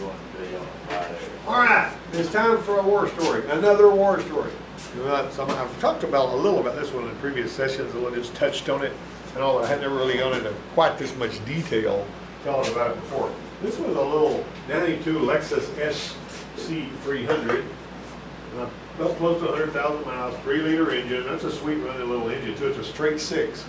want to be on Friday. All right, it's time for a war story, another war story. I've talked about a little about this one in previous sessions, a little just touched on it, and all. I had never really gone into quite this much detail telling about it before. This was a little 92 Lexus SC300, about close to 100,000 miles, 3-liter engine. That's a sweet running little engine too. It's a straight six,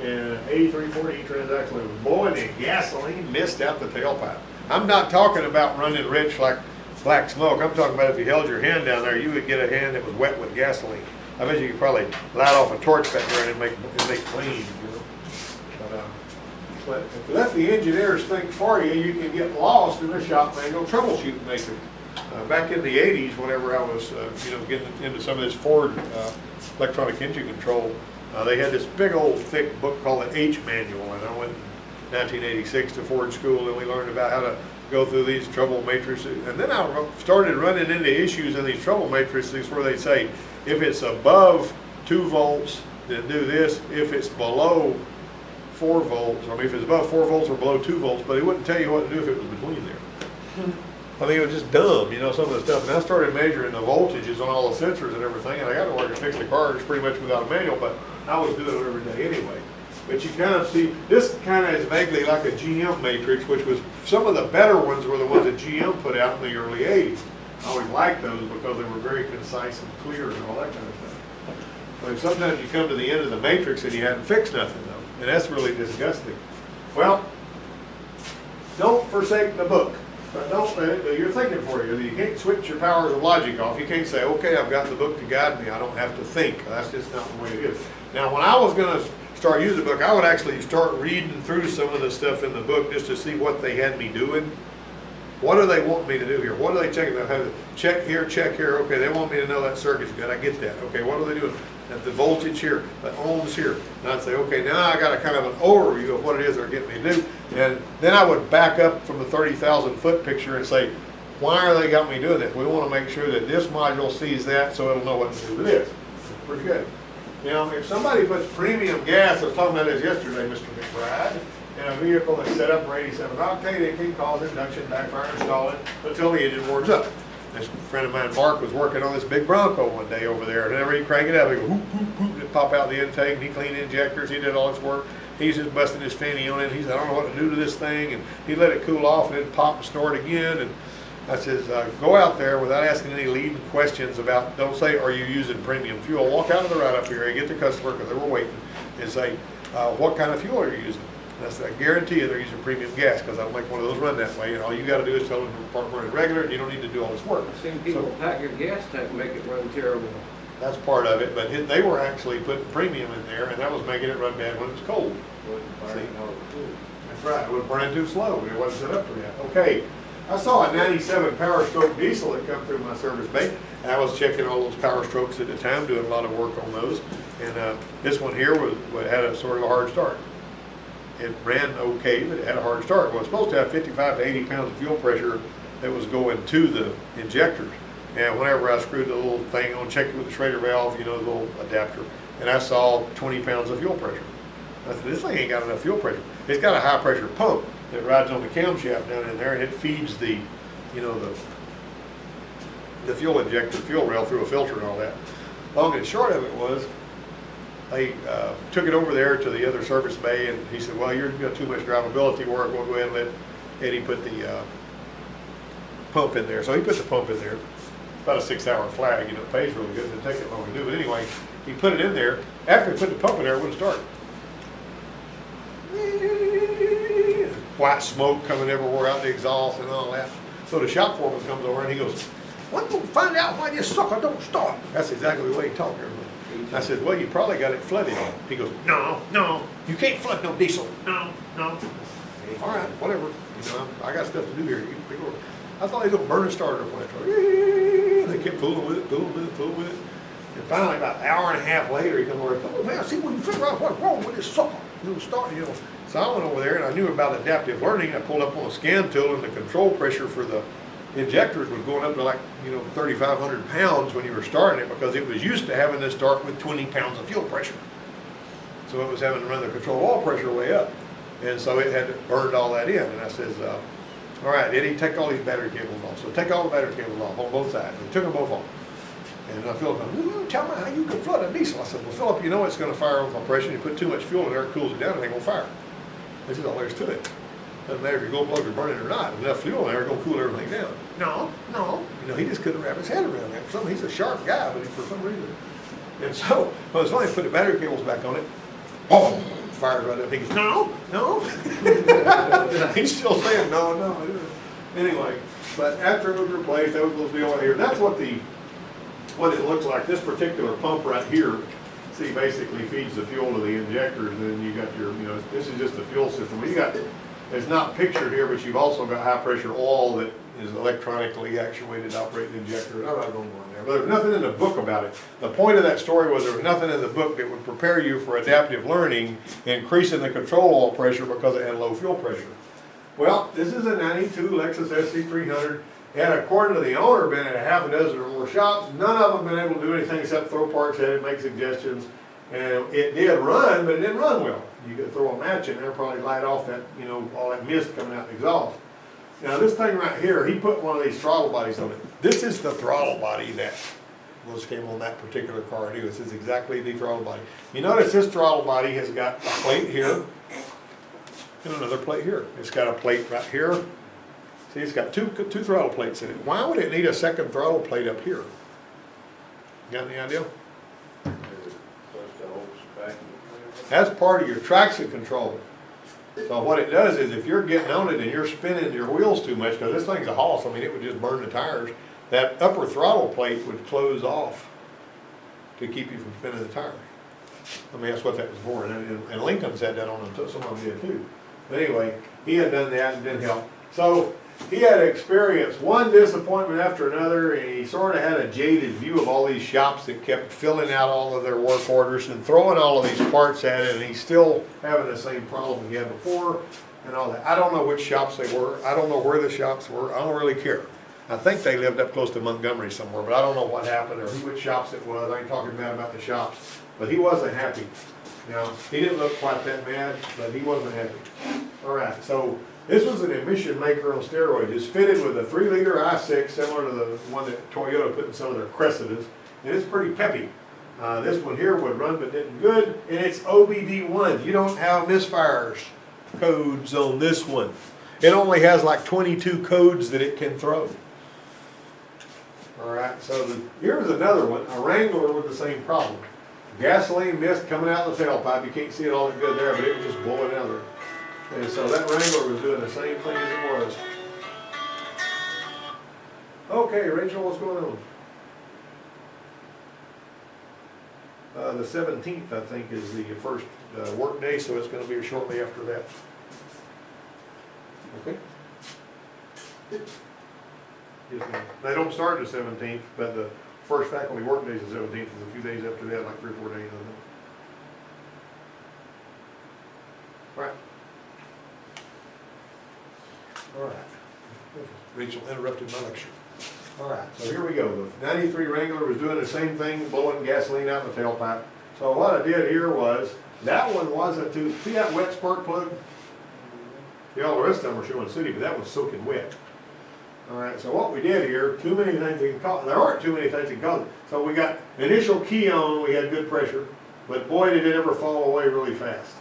and 8340 transaxle. It was blowing in gasoline, mist out the tailpipe. I'm not talking about running rich like black smoke. I'm talking about if you held your hand down there, you would get a hand that was wet with gasoline. I bet you could probably light off a torch back there and make flames, you know. But if you let the engineers think for you, you can get lost in the shop manual troubleshooting matrix. Back in the 80s, whenever I was, getting into some of this Ford electronic engine control, they had this big old thick book called the H manual, and I went in 1986 to Ford school, and we learned about how to go through these trouble matrices. And then I started running into issues in these trouble matrices where they say, if it's above 2 volts, then do this. If it's below 4 volts, I mean, if it's above 4 volts or below 2 volts, but it wouldn't tell you what to do if it was between there. I mean, it was just dumb, some of the stuff. And I started measuring the voltages on all the sensors and everything, and I got to work and fix the cars pretty much without a manual, but I was doing it every day anyway. But you kind of see, this kind of is vaguely like a GM matrix, which was, some of the better ones were the ones that GM put out in the early 80s. I always liked those because they were very concise and clear and all that kind of stuff. But sometimes you come to the end of the matrix and you hadn't fixed nothing though, and that's really disgusting. Well, don't forsake the book. But don't let it do your thinking for you. You can't switch your powers of logic off. You can't say, okay, I've got the book to guide me. I don't have to think. That's just not the way it is. Now, when I was going to start using the book, I would actually start reading through some of the stuff in the book just to see what they had me doing. What do they want me to do here? What are they checking? They have to check here, check here. Okay, they want me to know that circuit's good. I get that. Okay, what are they doing? At the voltage here, the ohms here. And I'd say, okay, now I got a kind of an overview of what it is they're getting me to do. And then I would back up from the 30,000 foot picture and say, why are they got me doing this? We want to make sure that this module sees that so it'll know what to do with this. That's pretty good. If somebody puts premium gas, I was talking about this yesterday, Mr. McBride, in a vehicle that's set up for 87 octane, it can cause induction backfire install it until the engine warms up. This friend of mine, Mark, was working on this big Bronco one day over there, and whenever he crank it up, he'd go whoop, whoop, whoop, it'd pop out the intake, and he cleaned injectors, he did all this work. He's just busting his fanny on it. He said, I don't know what to do to this thing, and he let it cool off, and it'd pop and snort again. And I says, go out there without asking any leading questions about, don't say, are you using premium fuel? Walk out of the right up here and get the customer, because they were waiting, and say, what kind of fuel are you using? And I said, I guarantee you they're using premium gas, because I don't make one of those run that way. And all you got to do is tell them to park running regular, and you don't need to do all this work. I've seen people pack your gas tank and make it run terrible. That's part of it, but they were actually putting premium in there, and that was making it run bad when it was cold. That's right, it was burning too slow. It wasn't set up for that. Okay, I saw a 97 Power Stroke diesel that come through my service bay. And I was checking all those Power Strokes at the time, doing a lot of work on those. And this one here had a sort of a hard start. It ran okay, but it had a hard start. Well, it's supposed to have 55 to 80 pounds of fuel pressure that was going to the injectors. And whenever I screwed the little thing on, checked it with the Schrader valve, the little adapter, and I saw 20 pounds of fuel pressure. I said, this thing ain't got enough fuel pressure. It's got a high pressure pump that rides on the camshaft down in there, and it feeds the fuel injector, fuel rail through a filter and all that. Long and short of it was, they took it over there to the other service bay, and he said, well, you've got too much drivability work. We'll go ahead and let Eddie put the pump in there. So he put the pump in there. About a 6-hour flag, it pays really good. It didn't take that long to do. But anyway, he put it in there. After he put the pump in there, it wouldn't start. White smoke coming everywhere out the exhaust and all that. So the shop foreman comes over and he goes, I'm going to find out why this sucker don't start. That's exactly the way he talked, everybody. I said, well, you probably got it flooded. He goes, no, you can't flood no diesel. No. All right, whatever. I got stuff to do here. I thought he was going to burn a starter plant. They kept fooling with it. And finally, about an hour and a half later, he comes over and said, man, see, we can figure out what's wrong with this sucker. It'll start, So I went over there and I knew about adaptive learning. I pulled up on a scan tool, and the control pressure for the injectors was going up to like 3,500 pounds when you were starting it, because it was used to having to start with 20 pounds of fuel pressure. So it was having to run the control oil pressure way up, and so it had burned all that in. And I says, All right, Eddie, take all these battery cables off. So take all the battery cables off on both sides. We took them both off. And Philip goes, tell me how you can flood a diesel. I said, well, Philip, you know it's going to fire on compression. You put too much fuel in there, it cools it down, and it ain't going to fire. This is all there is to it. Doesn't matter if your glow plugs are burning or not. Enough fuel in there, it's going to cool everything down. No. You know, he just couldn't wrap his head around that. For some, he's a sharp guy, but for some reason. And so, well, it's funny, put the battery cables back on it. Boom! Fires right up. He goes, no. He's still saying no. Anyway, but after it was replaced, that was supposed to be over here. That's what it looks like. This particular pump right here, see, basically feeds the fuel to the injectors, and then you got your, you know, this is just the fuel system. Well, you got, it's not pictured here, but you've also got high pressure oil that is electronically actuated operating injector. I'm not going to go in there, but there's nothing in the book about it. The point of that story was there was nothing in the book that would prepare you for adaptive learning, increasing the control oil pressure because it had low fuel pressure. Well, this is a 92 Lexus SC300. It had, according to the owner, been at a half a dozen or more shops. None of them been able to do anything except throw parts at it, make suggestions. And it did run, but it didn't run well. You could throw a match in there, probably light off that, you know, all that mist coming out the exhaust. Now this thing right here, he put one of these throttle bodies on it. This is the throttle body that came on that particular car too. This is exactly the throttle body. You notice this throttle body has got a plate here and another plate here. It's got a plate right here. See, it's got two throttle plates in it. Why would it need a second throttle plate up here? Got any idea? That's part of your traction control. So what it does is if you're getting on it and you're spinning your wheels too much, because this thing's a Hoss, I mean it would just burn the tires, that upper throttle plate would close off to keep you from spinning the tires. I mean that's what that was for, and Lincoln's had that on them too, some of them did too. But anyway, he had done that and didn't help. So he had experienced one disappointment after another, and he sort of had a jaded view of all these shops that kept filling out all of their work orders and throwing all of these parts at it, and he's still having the same problem he had before and all that. I don't know which shops they were. I don't know where the shops were. I don't really care. I think they lived up close to Montgomery somewhere, but I don't know what happened or which shops it was. I ain't talking bad about the shops, but he wasn't happy. Now, he didn't look quite that mad, but he wasn't happy. All right, so this was an emission maker on steroids. It's fitted with a 3-liter i6, similar to the one that Toyota put in some of their Cressidas, and it's pretty peppy. This one here would run but didn't good, and it's OBD1. You don't have misfires codes on this one. It only has like 22 codes that it can throw. All right, so here's another one, a Wrangler with the same problem. Gasoline mist coming out of the tailpipe. You can't see it all that good there, but it was just blowing out there. And so that Wrangler was doing the same thing as it was. Okay, Rachel, what's going on? The 17th, I think, is the first work day, so it's going to be shortly after that. Okay? Yes, ma'am. They don't start the 17th, but the first faculty work day is the 17th. Is a few days after that, like 3 or 4 days, I think. Right. All right. Rachel interrupted my lecture. All right, so here we go. The 93 Wrangler was doing the same thing, blowing gasoline out in the tailpipe. So what I did here was, that one wasn't too, see that wet spark plug? See, all the rest of them were showing city, but that was soaking wet. All right, so what we did here, too many things that can cause, there aren't too many things that can cause it. So we got initial key on, we had good pressure, but boy did it ever fall away really fast.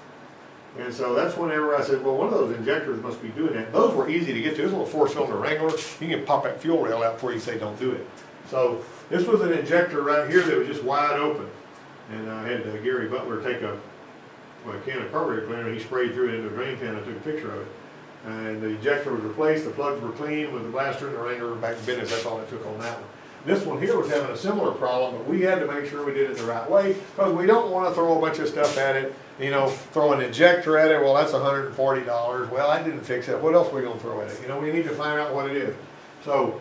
And so that's whenever I said, well, one of those injectors must be doing that. Those were easy to get to. This little 4-cylinder Wrangler, you can pop that fuel rail out before you say don't do it. So this was an injector right here that was just wide open. And I had Gary Butler take a can of carburetor cleaner and he sprayed through it into a drain pan and took a picture of it. And the injector was replaced, the plugs were clean with the blaster and the Wrangler back in business. That's all it took on that one. This one here was having a similar problem, but we had to make sure we did it the right way because we don't want to throw a bunch of stuff at it. You know, throw an injector at it, well, that's $140. Well, I didn't fix it. What else are we going to throw at it? You know, we need to find out what it is. So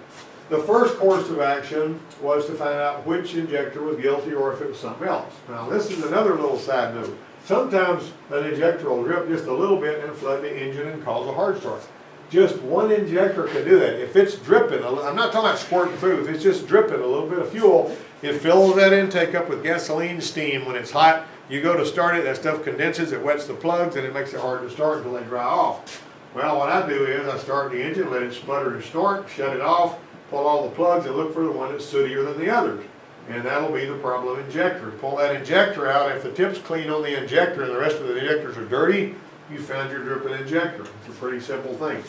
the first course of action was to find out which injector was guilty or if it was something else. Now, this is another little side note. Sometimes an injector will drip just a little bit and flood the engine and cause a hard start. Just one injector can do that. If it's dripping, I'm not talking about squirting through, if it's just dripping a little bit of fuel, it fills that intake up with gasoline steam. When it's hot, you go to start it, that stuff condenses, it wets the plugs, and it makes it hard to start until they dry off. Well, what I do is I start the engine, let it sputter and snort, shut it off, pull all the plugs and look for the one that's sootier than the others. And that'll be the problem injector. Pull that injector out. If the tip's clean on the injector and the rest of the injectors are dirty, you found your dripping injector. It's a pretty simple thing.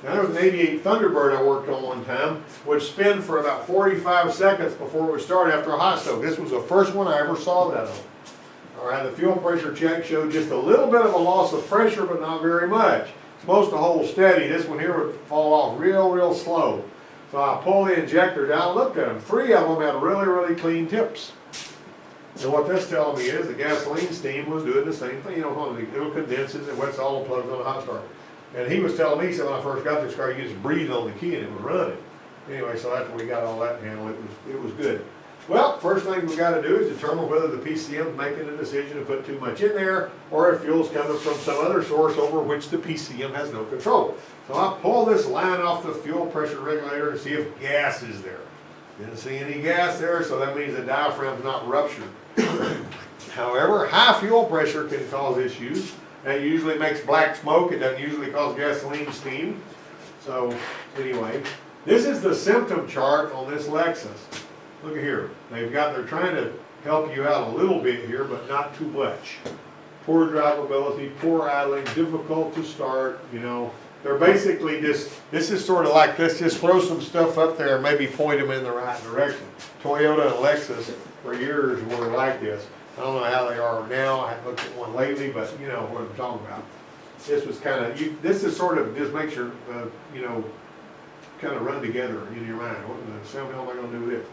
Now there was an 88 Thunderbird I worked on one time, would spin for about 45 seconds before it would start after a hot stove. This was the first one I ever saw that on. All right, the fuel pressure check showed just a little bit of a loss of pressure, but not very much. It's supposed to hold steady. This one here would fall off real slow. So I pulled the injector down and looked at them. 3 of them had really clean tips. And what that's telling me is the gasoline steam was doing the same thing. You know, it'll condenses and wets all the plugs on the hot start. And he was telling me, he said, when I first got this car, you just breathed on the key and it was running. Anyway, so after we got all that handled, it was good. Well, first thing we got to do is determine whether the PCM is making a decision to put too much in there, or if fuel's coming from some other source over which the PCM has no control. So I pull this line off the fuel pressure regulator and see if gas is there. Didn't see any gas there, so that means the diaphragm's not ruptured. However, high fuel pressure can cause issues. That usually makes black smoke. It doesn't usually cause gasoline steam. So anyway, this is the symptom chart on this Lexus. Look at here. They're trying to help you out a little bit here, but not too much. Poor drivability, poor idling, difficult to start, you know. They're basically just, this is sort of like, let's just throw some stuff up there and maybe point them in the right direction. Toyota and Lexus for years were like this. I don't know how they are now. I haven't looked at one lately, but you know what I'm talking about. This was kind of, this is sort of, just makes your, you know, kind of run together in your mind. What the hell am I going to do with this?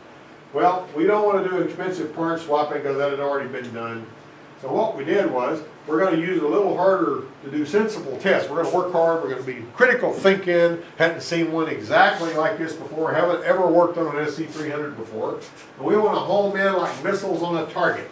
Well, we don't want to do expensive part swapping because that had already been done. So what we did was, we're going to use a little harder to do sensible tests. We're going to work hard, we're going to be critical thinking, hadn't seen one exactly like this before, haven't ever worked on an SC300 before. And we want to home in like missiles on a target.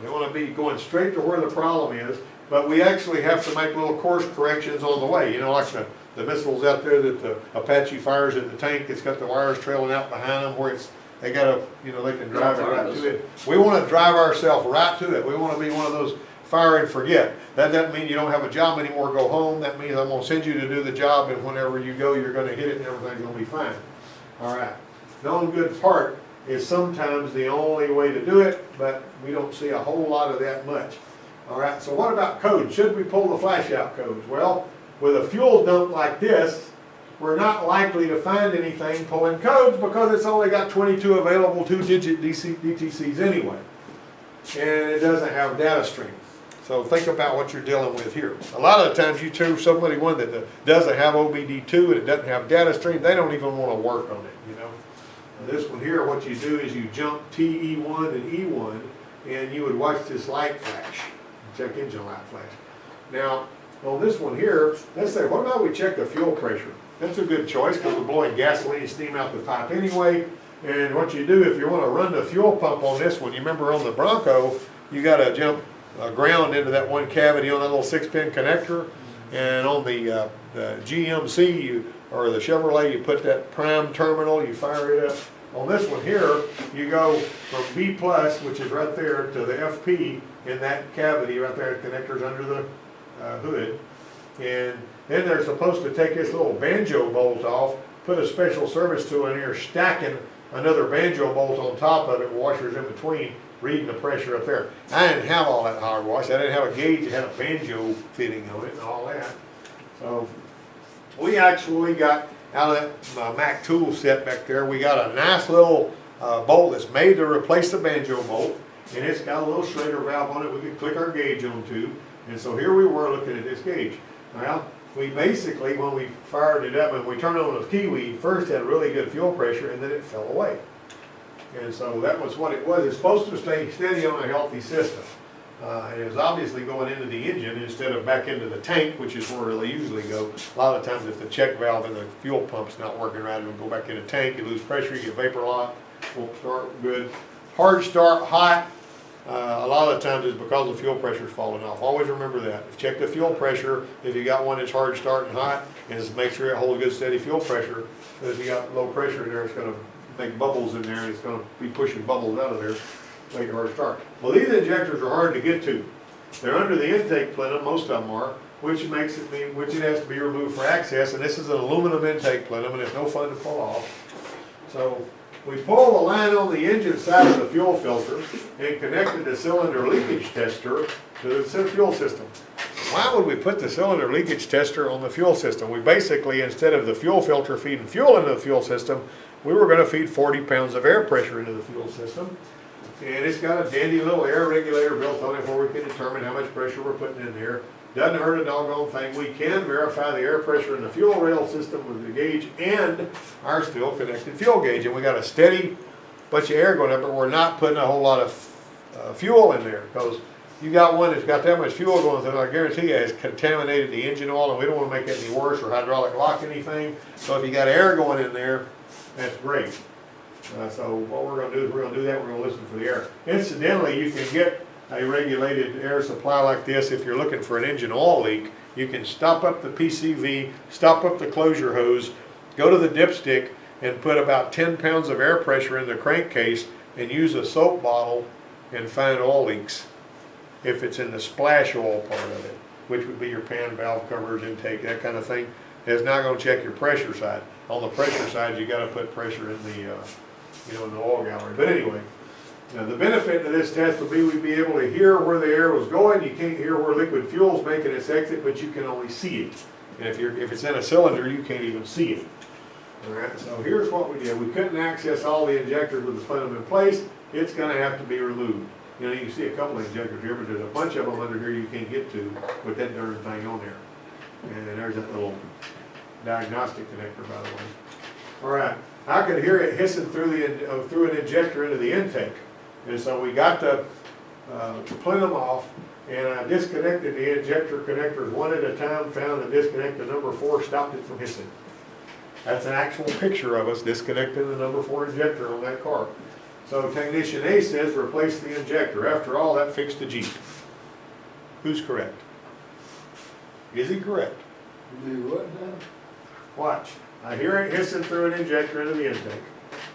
We want to be going straight to where the problem is, but we actually have to make little course corrections on the way. You know, like the missiles out there that the Apache fires in the tank, it's got the wires trailing out behind them where it's, they got to, you know, they can drive it right to it. We want to drive ourselves right to it. We want to be one of those fire and forget. That doesn't mean you don't have a job anymore, go home. That means I'm going to send you to do the job, and whenever you go, you're going to hit it and everything's going to be fine. All right. Known good part is sometimes the only way to do it, but we don't see a whole lot of that much. All right, so what about codes? Should we pull the flash out codes? Well, with a fuel dump like this, we're not likely to find anything pulling codes because it's only got 22 available 2-digit DTCs anyway. And it doesn't have data stream. So think about what you're dealing with here. A lot of the times you choose somebody one that doesn't have OBD2 and it doesn't have data stream, they don't even want to work on it, you know. This one here, what you do is you jump TE1 and E1 and you would watch this light flash, check engine light flash. Now, on this one here, let's say, what about we check the fuel pressure? That's a good choice because we're blowing gasoline steam out the pipe anyway. And what you do if you want to run the fuel pump on this one, you remember on the Bronco, you got to jump ground into that one cavity on that little 6-pin connector. And on the GMC or the Chevrolet, you put that prime terminal, you fire it up. On this one here, you go from B+, which is right there, to the FP in that cavity right there, connectors under the hood. And then they're supposed to take this little banjo bolt off, put a special service tool in here, stacking another banjo bolt on top of it, washers in between, reading the pressure up there. I didn't have all that hogwash. I didn't have a gauge. It had a banjo fitting on it and all that. So we actually got out of that Mac tool set back there, we got a nice little bolt that's made to replace the banjo bolt, and it's got a little Schrader valve on it we could click our gauge onto. And so here we were looking at this gauge. Well, we basically, when we fired it up and we turned on the key, we first had really good fuel pressure and then it fell away. And so that was what it was. It's supposed to stay steady on a healthy system. And it was obviously going into the engine instead of back into the tank, which is where they usually go. A lot of times if the check valve in the fuel pump's not working right, it'll go back in the tank, you lose pressure, you get vapor lock, won't start good. Hard start, hot. A lot of the times it's because the fuel pressure is falling off. Always remember that. Check the fuel pressure. If you got one that's hard starting hot, and just make sure it holds good steady fuel pressure. But if you got low pressure in there, it's going to make bubbles in there, and it's going to be pushing bubbles out of there. Make it hard to start. Well, these injectors are hard to get to. They're under the intake plenum, most of them are, which makes it mean, which it has to be removed for access, and this is an aluminum intake plenum, and it's no fun to pull off. So we pull the line on the engine side of the fuel filter and connected the cylinder leakage tester to the fuel system. Why would we put the cylinder leakage tester on the fuel system? We basically, instead of the fuel filter feeding fuel into the fuel system, we were going to feed 40 pounds of air pressure into the fuel system. And it's got a dandy little air regulator built on it where we can determine how much pressure we're putting in there. Doesn't hurt a doggone thing. We can verify the air pressure in the fuel rail system with the gauge and our still connected fuel gauge. And we got a steady bunch of air going up, but we're not putting a whole lot of fuel in there, because you got one that's got that much fuel going through it, I guarantee you it's contaminated the engine oil, and we don't want to make it any worse or hydraulic lock anything. So if you got air going in there, that's great. So what we're going to do is we're going to do that. We're going to listen for the air. Incidentally, you can get a regulated air supply like this if you're looking for an engine oil leak. You can stop up the PCV, stop up the closure hose, go to the dipstick, and put about 10 pounds of air pressure in the crankcase and use a soap bottle and find oil leaks if it's in the splash oil part of it, which would be your pan, valve covers, intake, that kind of thing. It's not going to check your pressure side. On the pressure side, you got to put pressure in the, in the oil gallery. But anyway, the benefit of this test would be we'd be able to hear where the air was going. You can't hear where liquid fuel's making its exit, but you can only see it. And if it's in a cylinder, you can't even see it. All right. So here's what we did. We couldn't access all the injectors with the plenum in place. It's going to have to be removed. You can see a couple of injectors here, but there's a bunch of them under here you can't get to with that darn thing on there. And there's that little diagnostic connector, by the way. All right, I could hear it hissing through an injector into the intake, and so we got the plenum off, and I disconnected the injector connectors one at a time, found the disconnect the number 4, stopped it from hissing. That's an actual picture of us disconnecting the number 4 injector on that car. So technician A says replace the injector. After all, that fixed the Jeep. Who's correct? Is he correct? Do what now? Watch. I hear it hissing through an injector into the intake.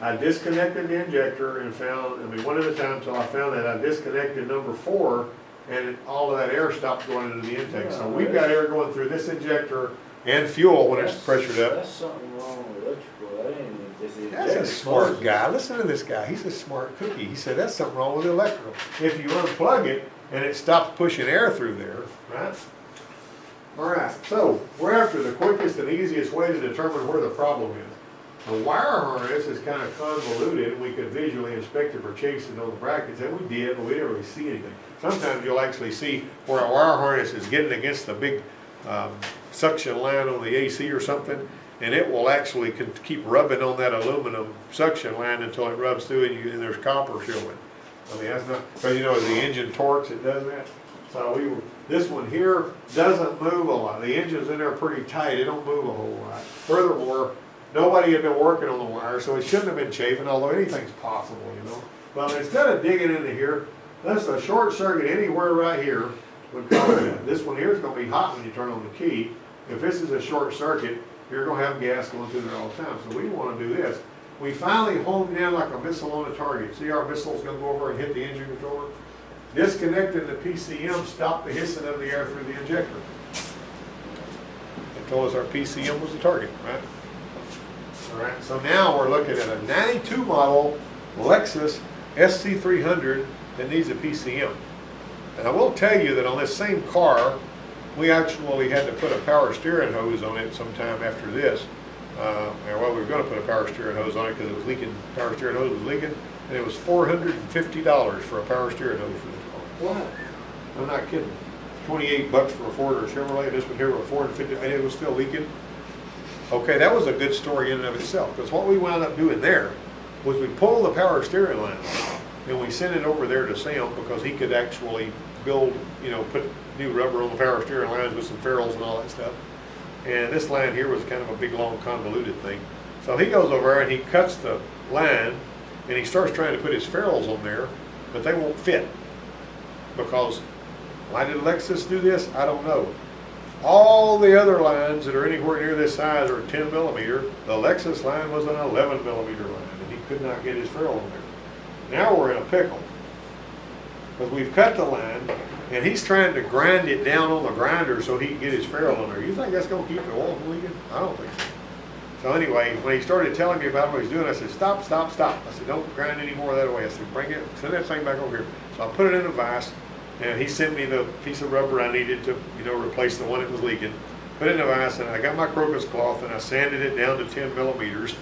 I disconnected the injector and found, one at a time until I found that I disconnected number 4, and all of that air stopped going into the intake. So we've got air going through this injector and fuel when it's pressured up. That's something wrong with electrical. That ain't That's a smart guy. Listen to this guy. He's a smart cookie. He said that's something wrong with the electrical. If you unplug it and it stops pushing air through there, right? All right, so we're after the quickest and easiest way to determine where the problem is. The wire harness is kind of convoluted. We could visually inspect it for chasing on the brackets, and we did, but we didn't really see anything. Sometimes you'll actually see where a wire harness is getting against the big suction line on the AC or something, and it will actually keep rubbing on that aluminum suction line until it rubs through and there's copper showing. I mean, that's not, but you know, as the engine torques, it does that. So this one here doesn't move a lot. The engine's in there pretty tight. It don't move a whole lot. Furthermore, nobody had been working on the wire, so it shouldn't have been chafing, although anything's possible, you know. But instead of digging into here, that's a short circuit anywhere right here would cause that. This one here is going to be hot when you turn on the key. If this is a short circuit, you're going to have gas going through there all the time. So we want to do this. We finally homed in like a missile on a target. See, our missile's going to go over and hit the engine controller. Disconnecting the PCM stopped the hissing of the air through the injector. It told us our PCM was the target, right? All right, so now we're looking at a 92 model Lexus SC300 that needs a PCM. And I will tell you that on this same car, we actually had to put a power steering hose on it sometime after this. Well, we were going to put a power steering hose on it because it was leaking. Power steering hose was leaking, and it was $450 for a power steering hose for this car. What? I'm not kidding. $28 for a Ford or a Chevrolet. This one here was $450, and it was still leaking. Okay, that was a good story in and of itself, because what we wound up doing there was we pulled the power steering line off, and we sent it over there to Sam because he could actually build, put new rubber on the power steering lines with some ferrules and all that stuff. And this line here was kind of a big, long, convoluted thing. So he goes over and he cuts the line, and he starts trying to put his ferrules on there, but they won't fit. Because, why did Lexus do this? I don't know. All the other lines that are anywhere near this size are 10 millimeter. The Lexus line was an 11 millimeter line, and he could not get his ferrule on there. Now we're in a pickle, because we've cut the line, And he's trying to grind it down on the grinder so he can get his ferrule in there. You think that's gonna keep the oil from leaking? I don't think so. So anyway, when he started telling me about what he's doing, I said, stop, stop, stop. I said, don't grind any more that way. I said, bring it, send that thing back over here. So I put it in a vise, and he sent me the piece of rubber I needed to, you know, replace the one that was leaking. Put it in a vise, and I got my crocus cloth, and I sanded it down to 10 millimeters,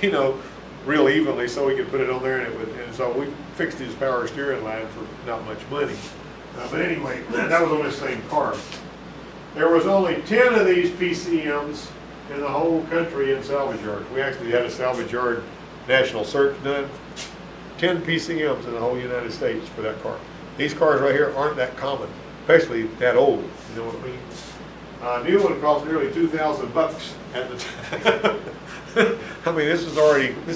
you know, real evenly so we could put it on there, and so we fixed his power steering line for not much money. But anyway, that was on this same car. There was only 10 of these PCMs in the whole country in salvage yards. We actually had a salvage yard national search done. 10 PCMs in the whole United States for that car. These cars right here aren't that common, especially that old, you know what I mean? A new one cost nearly $2,000 at the time. I mean, this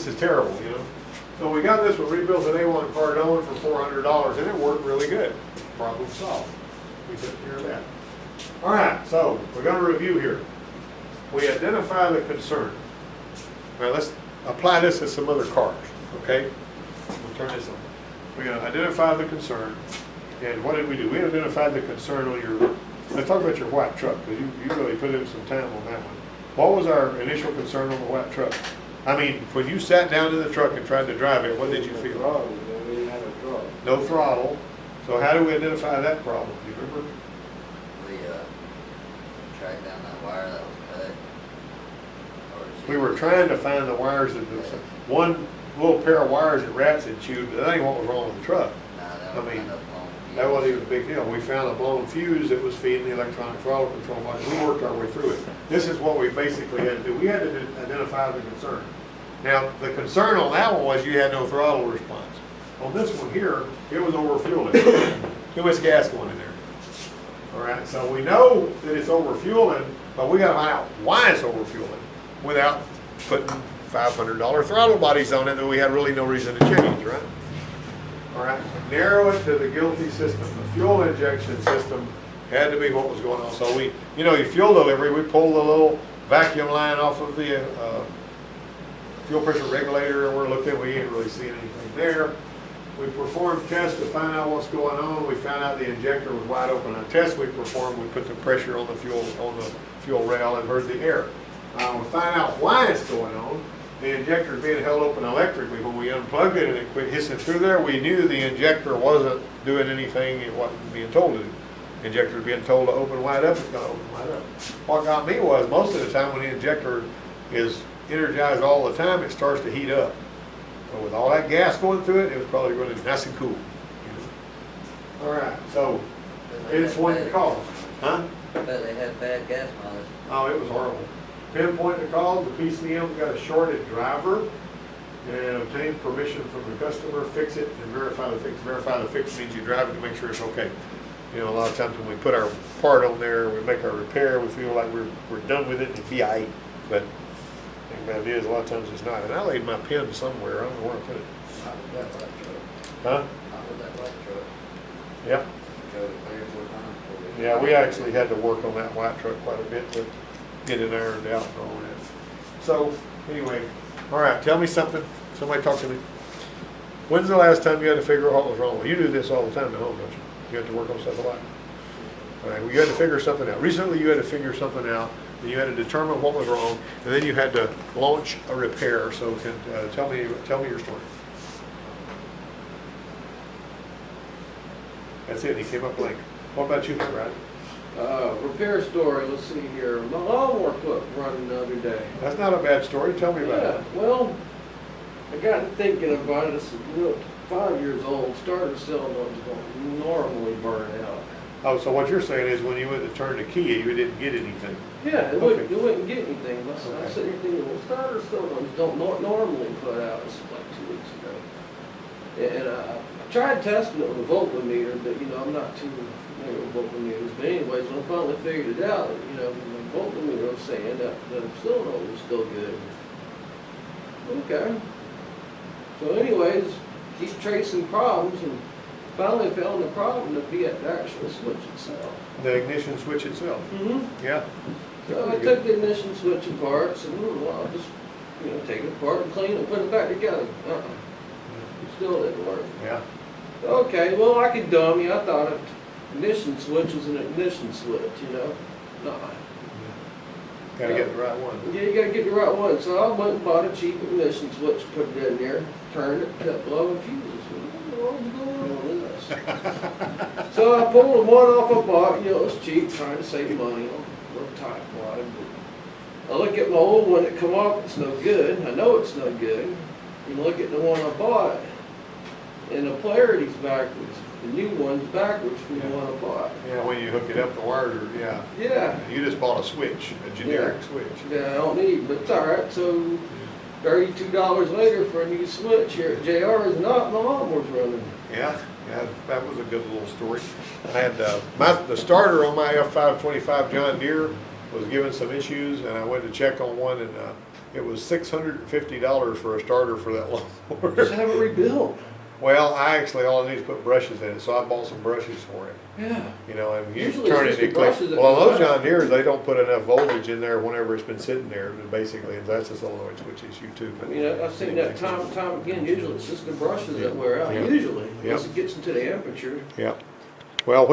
is terrible, you know? So we got this one rebuilt an A1 Cardone for $400, and it worked really good. Problem solved. We took care of that. All right, so we're going to review here. We identify the concern. Now let's apply this to some other cars, okay? We'll turn this on. We're going to identify the concern. And what did we do? We identified the concern on your, let's talk about your white truck, because you really put in some time on that one. What was our initial concern on the white truck? I mean, when you sat down in the truck and tried to drive it, what did you feel? Throttle, we didn't have a throttle. No throttle. So how do we identify that problem? Do you remember? We tracked down that wire that was cut. We were trying to find the wires that, one little pair of wires that rats had chewed, but that ain't what was wrong with the truck. Nah, I mean, that was that wasn't even a big deal. We found a blown fuse that was feeding the electronic throttle control box. We worked our way through it. This is what we basically had to do. We had to identify the concern. Now, the concern on that one was you had no throttle response. On this one here, it was overfueling. Too much gas going in there. All right, so we know that it's overfueling, but we got to find out why it's overfueling without putting $500 throttle bodies on it that we had really no reason to change, right? All right, narrow it to the guilty system. The fuel injection system had to be what was going on. So we, you know, your fuel delivery, we pulled the little vacuum line off of the fuel pressure regulator, and we're looking, we ain't really seeing anything there. We performed tests to find out what's going on. We found out the injector was wide open. On tests we performed, we put the pressure on the fuel rail and heard the air. We find out why it's going on. The injector is being held open electrically. When we unplugged it and it quit hissing through there, we knew the injector wasn't doing anything it wasn't being told to do. The injector was being told to open wide up, it's going to open wide up. What got me was most of the time when the injector is energized all the time, it starts to heat up. So with all that gas going through it, it was probably running nice and cool. You know? All right, so pinpoint the cause. Huh? I bet they had bad gas mileage. Oh, it was horrible. Pinpoint the cause. The PCM got a shorted driver and obtain permission from the customer, fix it, and verify the fix. Verify the fix means you drive it to make sure it's okay. You know, a lot of times when we put our part on there, we make our repair, we feel like we're done with it and it'd be aight. But the thing about it is, a lot of times it's not. And I laid my pen somewhere. I don't know where I put it. Not with that white truck. Huh? Not with that white truck. Yep. Go 3 or 4 times before we. Yeah, we actually had to work on that white truck quite a bit to get it ironed out and all that. So, anyway, all right, tell me something. Somebody talk to me. When's the last time you had to figure out what was wrong? Well, you do this all the time at home, don't you? You have to work on stuff a lot. All right, well, you had to figure something out. Recently, you had to figure something out, and you had to determine what was wrong, and then you had to launch a repair. So, tell me your story. That's it. He came up blank. What about you, Brad? Repair story, let's see here. My lawnmower quit running the other day. That's not a bad story. Tell me about it. Well, I got to thinking about it. It's 5 years old. Starter cylinders don't normally burn out. Oh, so what you're saying is when you went to turn the key, you didn't get anything. Yeah, it Okay. wouldn't get anything. I Okay. said thinking, well, starter cylinders don't normally put out. This was like 2 weeks ago. And I tried testing it with a voltmeter, but you know, I'm not too familiar with voltmeters. But anyways, when I finally figured it out, you know, the voltmeter was saying that the cylinder was still good. Okay. So anyways, keep tracing problems and finally found the problem to be at the actual switch itself. The ignition switch itself. Mm-hmm. Yeah. So I took the ignition switch apart, and well, I'll just, you know, take it apart and clean it and put it back together. It still didn't work. Yeah. Okay, well, like a dummy, I thought ignition switch was an ignition switch, you know? No. Gotta get the right one. Yeah, you gotta get the right one. So I went and bought a cheap ignition switch, put it in there, turned it, kept blowing fuses. What was going on with this? So I pulled the one off I bought, you know, it was cheap, trying to save money on a little type wide. I look at my old one that come off, it's no good. I know it's no good. You look at the one I bought, and the polarity's backwards. The new one's backwards from the one I bought. Yeah, when you hook it up, the wires are, yeah. Yeah. You just bought a switch, a generic switch. Yeah, I don't need, but it's all right. So $32 later for a new switch here at JR's, not my lawnmower's running. Yeah, yeah, that was a good little story. I had, the starter on my F525 John Deere was giving some issues, and I went to check on one, and it was $650 for a starter for that lawnmower. Just have it rebuilt. Well, all I need is put brushes in it, so I bought some brushes for it. Yeah. You know, and you Usually turn it's it, just it the clicks. brushes that Well, go those out. John Deere's, they don't put enough voltage in there whenever it's been sitting there, basically, and that's a solenoid switch issue too. But You know, I've seen that time and time again. Usually it's just the brushes that wear out. Yeah. Usually, Yeah. once it gets into the aperture. Yeah. Well, what